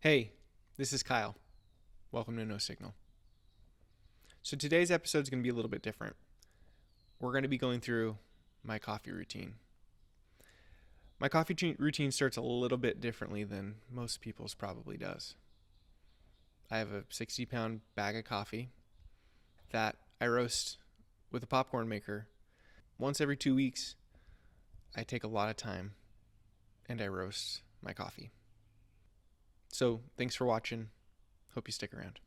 Hey, this is Kyle. Welcome to No Signal. So today's episode is going to be a little bit different. We're going to be going through my coffee routine. My coffee routine starts a little bit differently than most people's probably does. I have a 60-pound bag of coffee that I roast with a popcorn maker. Once every 2 weeks, I take a lot of time and I roast my coffee. So thanks for watching. Hope you stick around.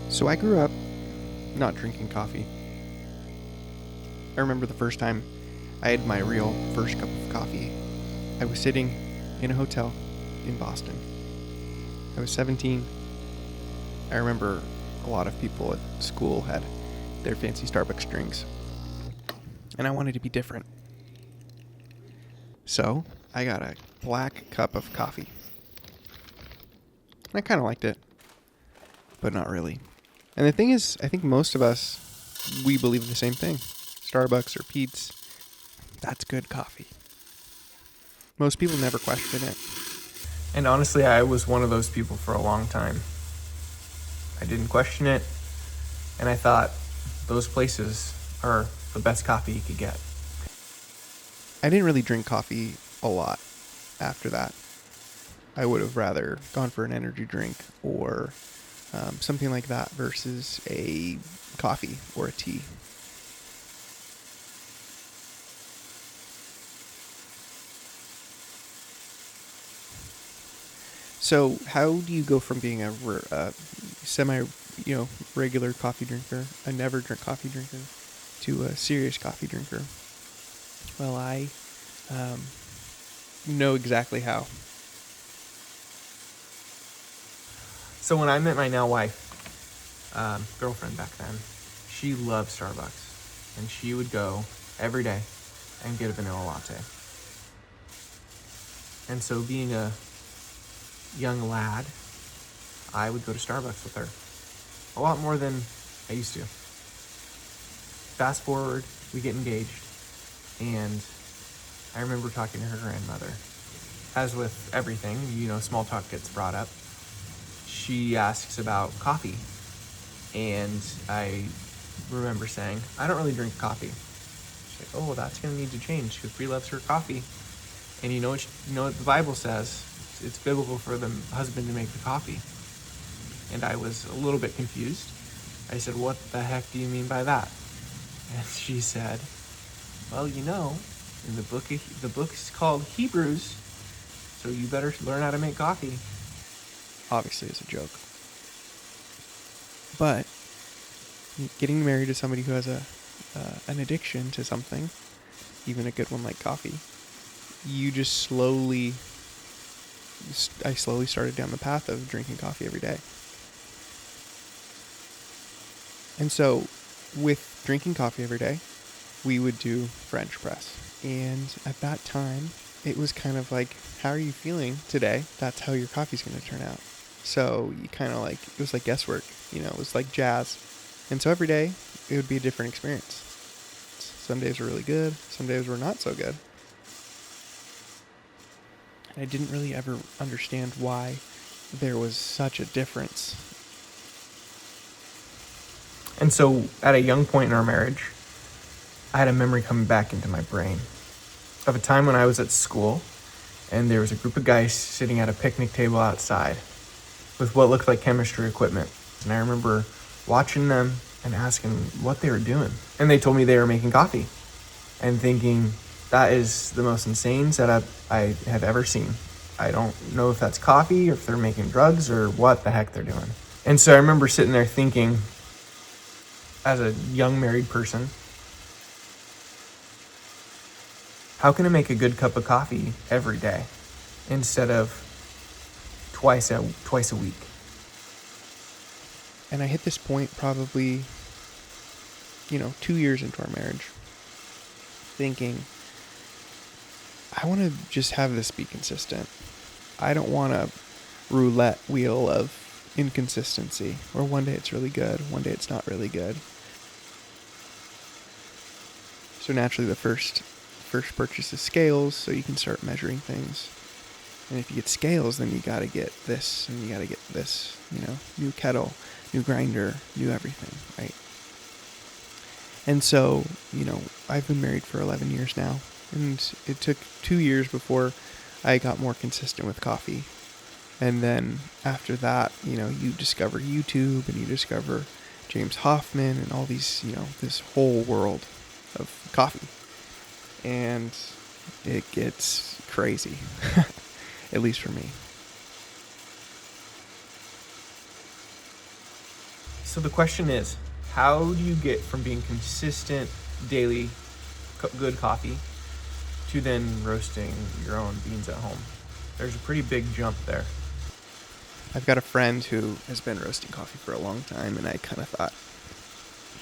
So I grew up not drinking coffee. I remember the first time I had my real first cup of coffee. I was sitting in a hotel in Boston. I was 17. I remember a lot of people at school had their fancy Starbucks drinks. And I wanted to be different. So I got a black cup of coffee. I kind of liked it, but not really. And the thing is, I think most of us, we believe the same thing. Starbucks or Pete's, that's good coffee. Most people never question it. And honestly, I was one of those people for a long time. I didn't question it, and I thought those places are the best coffee you could get. I didn't really drink coffee a lot after that. I would have rather gone for an energy drink or something like that versus a coffee or a tea. So how do you go from being a regular coffee drinker, a never drink coffee drinker, to a serious coffee drinker? Well, I know exactly how. So when I met my now wife, girlfriend back then, she loved Starbucks, and she would go every day and get a vanilla latte. And so being a young lad, I would go to Starbucks with her a lot more than I used to. Fast forward, we get engaged, and I remember talking to her grandmother. As with everything, small talk gets brought up. She asks about coffee, and I remember saying, I don't really drink coffee. She's like, oh, well, that's going to need to change, because Bree loves her coffee. And you know what the Bible says? It's biblical for the husband to make the coffee. And I was a little bit confused. I said, what the heck do you mean by that? And she said, well, in the book is called Hebrews, so you better learn how to make coffee. Obviously, it's a joke. But getting married to somebody who has an addiction to something, even a good one like coffee, I slowly started down the path of drinking coffee every day. And so, with drinking coffee every day, we would do French press. And at that time, it was kind of like, how are you feeling today? That's how your coffee's going to turn out. So you kind of it was like guesswork, it was like jazz. And so every day, it would be a different experience. Some days were really good, some days were not so good. And I didn't really ever understand why there was such a difference. And so at a young point in our marriage, I had a memory coming back into my brain of a time when I was at school and there was a group of guys sitting at a picnic table outside with what looked like chemistry equipment. And I remember watching them and asking what they were doing. And they told me they were making coffee and thinking, that is the most insane setup I have ever seen. I don't know if that's coffee or if they're making drugs or what the heck they're doing. And so I remember sitting there thinking, as a young married person, how can I make a good cup of coffee every day instead of twice a week? And I hit this point probably, 2 years into our marriage, thinking, I want to just have this be consistent. I don't want a roulette wheel of inconsistency, where one day it's really good, one day it's not really good. So naturally the first purchase is scales, so you can start measuring things. And if you get scales, then you got to get this and you got to get this, new kettle, new grinder, new everything, right? And so, I've been married for 11 years now, and it took 2 years before I got more consistent with coffee. And then after that, you discover YouTube and you discover James Hoffman and all these, this whole world of coffee. And it gets crazy, at least for me. So the question is, how do you get from being consistent daily good coffee to then roasting your own beans at home? There's a pretty big jump there. I've got a friend who has been roasting coffee for a long time, and I kind of thought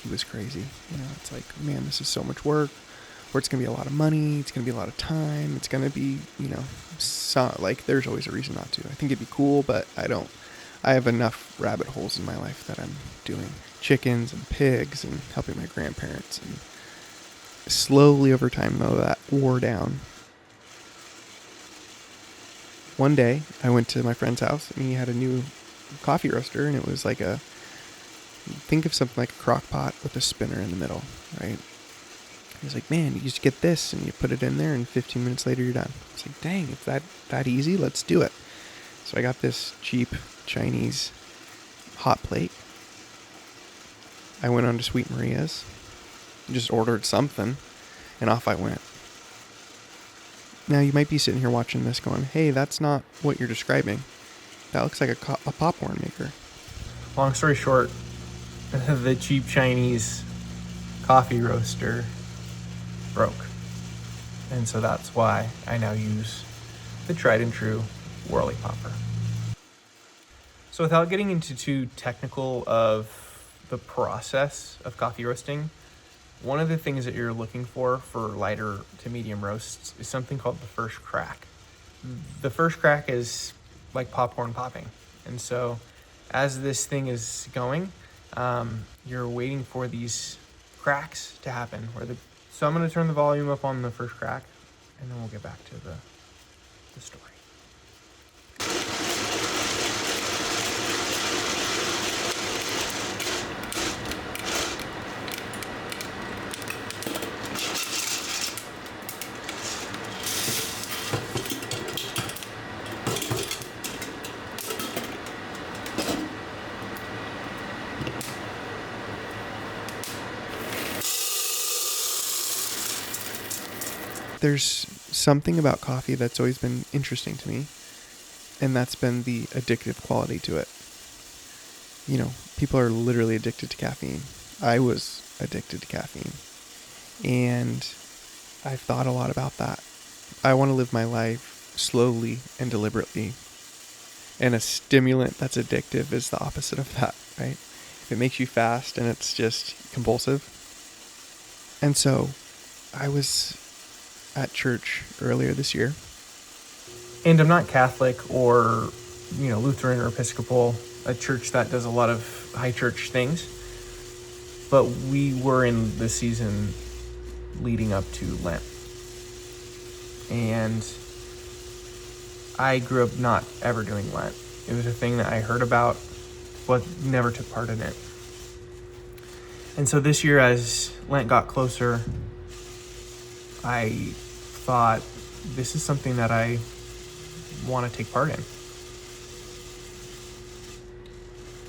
he was crazy. It's like, man, this is so much work, or it's going to be a lot of money, it's going to be a lot of time, it's going to be, there's always a reason not to. I think it'd be cool, but I have enough rabbit holes in my life that I'm doing chickens and pigs and helping my grandparents. And slowly over time, though, that wore down. One day, I went to my friend's house, and he had a new coffee roaster, and it was like think of something like a crock pot with a spinner in the middle, right? He's like, man, you just get this, and you put it in there, and 15 minutes later, you're done. I was like, dang, it's that easy? Let's do it. So I got this cheap Chinese hot plate. I went on to Sweet Maria's, just ordered something, and off I went. Now, you might be sitting here watching this going, hey, that's not what you're describing. That looks like a popcorn maker. Long story short, the cheap Chinese coffee roaster broke. And so that's why I now use the tried and true Whirlipopper. So without getting into too technical of the process of coffee roasting, one of the things that you're looking for lighter to medium roasts is something called the first crack. The first crack is like popcorn popping. And so as this thing is going, you're waiting for these cracks to happen. So I'm going to turn the volume up on the first crack, and then we'll get back to the story. There's something about coffee that's always been interesting to me, and that's been the addictive quality to it. People are literally addicted to caffeine. I was addicted to caffeine, and I've thought a lot about that. I want to live my life slowly and deliberately, and a stimulant that's addictive is the opposite of that, right? If it makes you fast and it's just compulsive. And so I was at church earlier this year. And I'm not Catholic or, Lutheran or Episcopal, a church that does a lot of high church things. But we were in the season leading up to Lent. And I grew up not ever doing Lent. It was a thing that I heard about, but never took part in it. And so this year, as Lent got closer, I thought, this is something that I want to take part in.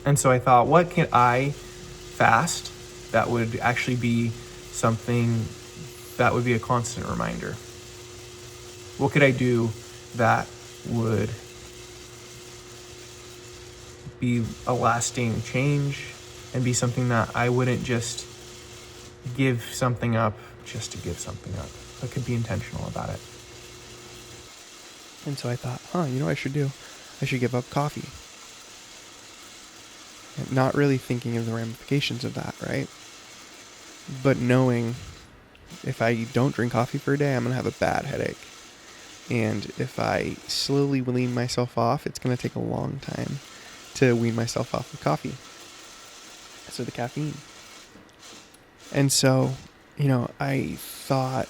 And so I thought, what can I fast that would actually be something that would be a constant reminder? What could I do that would be a lasting change and be something that I wouldn't just give something up just to give something up? I could be intentional about it. And so I thought, you know what I should do? I should give up coffee. And not really thinking of the ramifications of that, right? But knowing if I don't drink coffee for a day, I'm going to have a bad headache. And if I slowly wean myself off, it's going to take a long time to wean myself off of coffee. So the caffeine. And so I thought,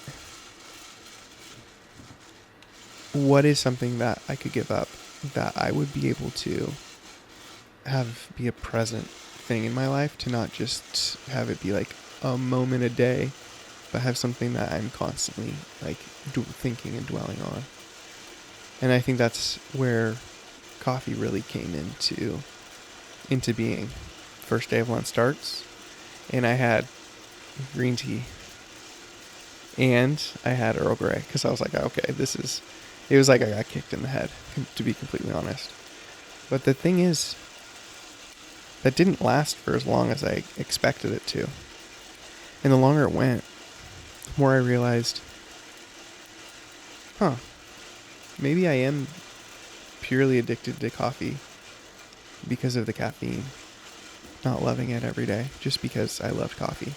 what is something that I could give up that I would be able to have be a present thing in my life, to not just have it be like a moment a day, but have something that I'm constantly like thinking and dwelling on. And I think that's where coffee really came into being. First day of Lent starts, and I had green tea, and I had Earl Grey, because I was like, okay, it was like I got kicked in the head, to be completely honest. But the thing is, that didn't last for as long as I expected it to. And the longer it went, the more I realized, maybe I am purely addicted to coffee because of the caffeine. Not loving it every day, just because I loved coffee.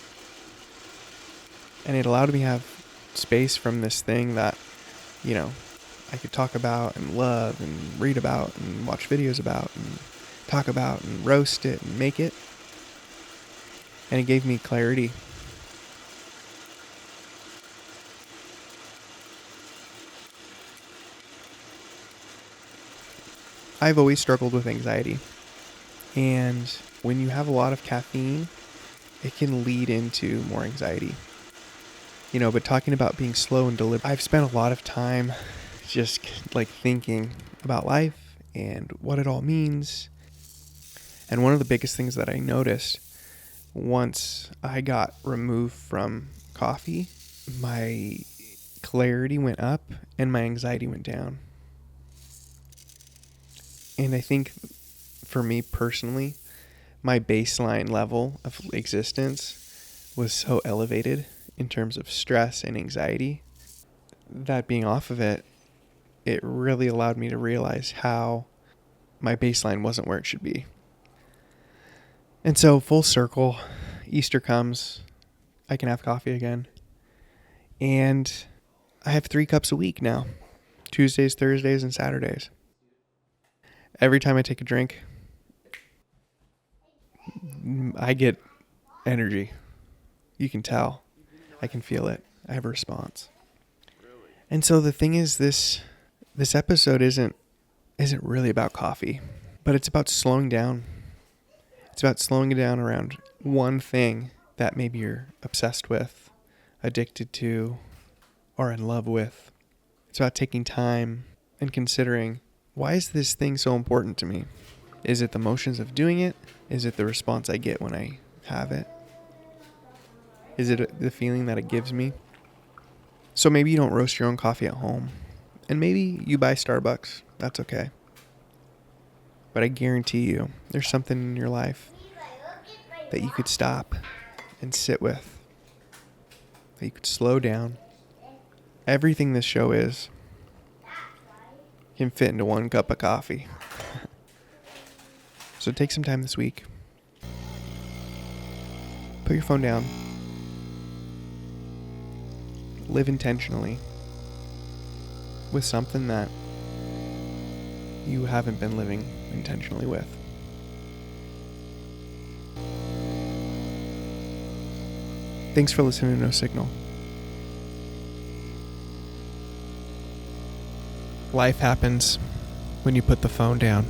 And it allowed me to have space from this thing that, I could talk about and love and read about and watch videos about and talk about and roast it and make it. And it gave me clarity. I've always struggled with anxiety. And when you have a lot of caffeine, it can lead into more anxiety. But talking about being slow and deliberate, I've spent a lot of time just like thinking about life and what it all means. And one of the biggest things that I noticed once I got removed from coffee, my clarity went up and my anxiety went down. And I think for me personally, my baseline level of existence was so elevated in terms of stress and anxiety that being off of it, it really allowed me to realize how my baseline wasn't where it should be. And so full circle, Easter comes, I can have coffee again. And I have 3 cups a week now, Tuesdays, Thursdays, and Saturdays. Every time I take a drink, I get energy. You can tell. I can feel it. I have a response. And so the thing is, this episode isn't really about coffee, but it's about slowing down. It's about slowing down around one thing that maybe you're obsessed with, addicted to, or in love with. It's about taking time and considering, why is this thing so important to me? Is it the motions of doing it? Is it the response I get when I have it? Is it the feeling that it gives me? So maybe you don't roast your own coffee at home, and maybe you buy Starbucks. That's okay. But I guarantee you, there's something in your life that you could stop and sit with, that you could slow down. Everything this show is can fit into 1 cup of coffee. So take some time this week. Put your phone down. Live intentionally with something that you haven't been living intentionally with. Thanks for listening to No Signal. Life happens when you put the phone down.